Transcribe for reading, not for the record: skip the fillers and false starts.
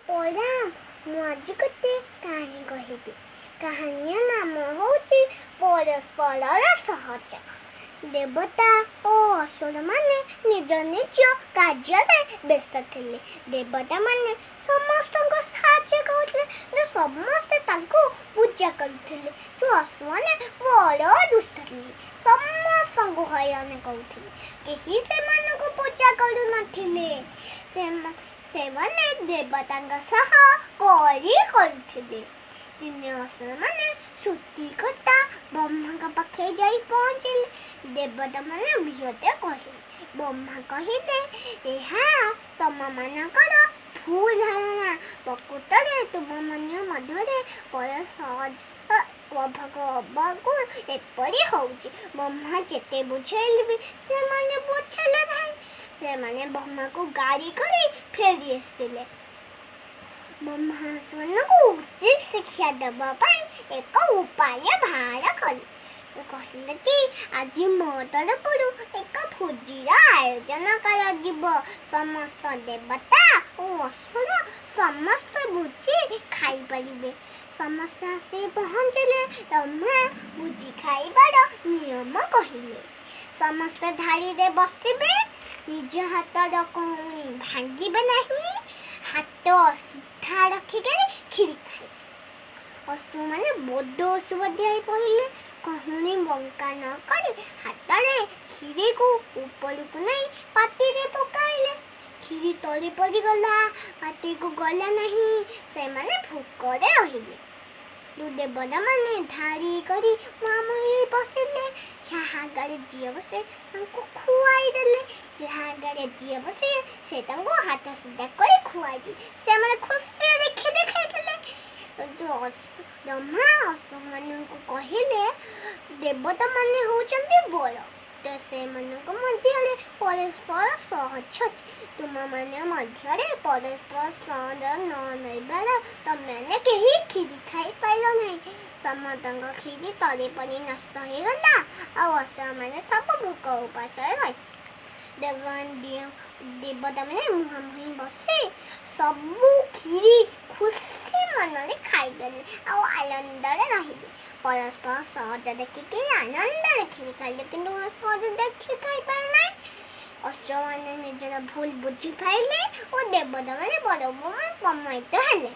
प्रणाम ମୁଁ ଆଜି ଗୋଟେ କାହାଣୀ କହିବି। କାହାଣୀର ନାମ ହେଉଛି ପରସ୍ପରର ସାହାଯ୍ୟ। ଦେବତା ଓ ଅସୁରମାନେ ନିଜ ନିଜ କାର୍ଯ୍ୟରେ ବ୍ୟସ୍ତ ଥିଲେ। ଦେବତାମାନେ ସମସ୍ତଙ୍କୁ ସାହାଯ୍ୟ କରୁଥିଲେ, ସମସ୍ତେ ତାଙ୍କୁ ପୂଜା କରୁଥିଲେ। ଅସୁରମାନେ ବଡ଼ ଦୁଷ୍ଟ ଥିଲେ, ସମସ୍ତଙ୍କୁ ହଇରାଣ କରୁଥିଲେ। କେହି ସେମାନଙ୍କୁ ପୂଜା କରୁନଥିଲେ। ସେମାନେ ଦେବତାଙ୍କ ସହ କଳି କରୁଥିଲେ। ଦିନେ ଅସୁରମାନେ ସୃଷ୍ଟିକର୍ତ୍ତା ବ୍ରହ୍ମାଙ୍କ ପାଖରେ ଯାଇ ପହଞ୍ଚିଲେ। ଦେବତାମାନେ ବିରୋଧ କହିଲେ। ବ୍ରହ୍ମା କହିଲେ, ଏହା ତମମାନଙ୍କର ଭୁଲ ଧାରଣା। ପ୍ରକୃତରେ ତୁମମାନଙ୍କ ମଧ୍ୟରେ ହବାକୁ ଏପରି ହେଉଛି। ବ୍ରହ୍ମା ଯେତେ ବୁଝାଇଲେ ବି ସେମାନେ ବୁଝିଲେ ନାହିଁ। ସେମାନେ ବ୍ରହ୍ମାକୁ ଗାଳି କରି ଫେରି ଆସିଲେ। ବ୍ରହ୍ମା ସେମାନଙ୍କୁ ଉଚିତ ଶିକ୍ଷା ଦେବା ପାଇଁ ଏକ ଉପାୟ ବାହାର କଲେ। କହିଲେ କି ଆଜି ମୋ ତରଫରୁ ଏକ ଭୋଜିର ଆୟୋଜନ କରାଯିବ। ସମସ୍ତ ଦେବତା ଓ ଅସୁର ସମସ୍ତେ ଭୋଜି ଖାଇପାରିବେ। ସମସ୍ତେ ଆସି ପହଞ୍ଚିଲେ। ବ୍ରହ୍ମା ଭୋଜି ଖାଇବାର ନିୟମ କହିଲେ। ସମସ୍ତେ ଧାଡ଼ିରେ ବସିବେ, ନିଜ ହାତର କହୁଣି ଭାଙ୍ଗିବେ ନାହିଁ, ହାତ ସିଧା ରଖିକରି କ୍ଷୀରି ଖାଇବେ। ଅସୁରମାନେ ବଡ଼ ଅସୁବିଧା ହେଇ ପଡ଼ିଲେ। କହୁଣି ବଙ୍କା ନ କରି ହାତରେ କ୍ଷୀରିକୁ ଉପରକୁ ନେଇ ପାଟିରେ ପକାଇଲେ। କ୍ଷୀରି ତଳେ ପଡ଼ିଗଲା, ପାଟିକୁ ଗଲା ନାହିଁ। ସେମାନେ ଭୋକରେ ରହିଲେ। ଦେବତାମାନେ ଧାଡ଼ି କରି ମୁହାଁମୁହିଁ ବସିଲେ। ଯାହା ଆଗରେ ଯିଏ ବସେ ତାଙ୍କୁ ଖୁଆଇ ଦେଲେ। ଯାହା ଆଗରେ ଯିଏ ବସେ ସେ ତାଙ୍କୁ ହାତ ସିଧା କରି ଖୁଆଇ ଦେଲେ। ସେମାନେ ଖୁସିରେ କ୍ଷୀରି ଖାଇଥିଲେ। ବ୍ରହ୍ମା ଅସୁରମାନଙ୍କୁ କହିଲେ, ଦେବତାମାନେ ହେଉଛନ୍ତି ବଡ଼, ତ ସେମାନଙ୍କ ମଧ୍ୟରେ ପରସ୍ପର ସହଜ। ତୁମମାନଙ୍କ ମଧ୍ୟରେ ପରସ୍ପର ସହଜ ନ ରହିବାର ତମେମାନେ କେହି କ୍ଷୀରି ଖାଇପାରିଲ ନାହିଁ। ସମସ୍ତଙ୍କ କ୍ଷୀରି ତଳେ ପଡ଼ି ନଷ୍ଟ ହୋଇଗଲା। ଆଉ ଅସୁରମାନେ ସବୁ ଭୋକ ଉପାସରେ ରହିଲେ। ଦେବତାମାନେ ମୁହାଁମୁହିଁ ବସି ସବୁ କ୍ଷୀରି ଖୁସି ମନରେ ଖାଇଦେଲେ ଆଉ ଆନନ୍ଦରେ ରହିଲେ। ପରସ୍ପର ସହଜ ଦେଖିକି ଆନନ୍ଦରେ କ୍ଷୀରି ଖାଇଲେ, କିନ୍ତୁ ସହଜ ଦେଖି ଖାଇପାରେ ନାହିଁ। ଅସୁରମାନେ ନିଜର ଭୁଲ ବୁଝିପାରିଲେ ଓ ଦେବତାମାନେ ବଡ଼ ପ୍ରମାଣିତ ହେଲେ।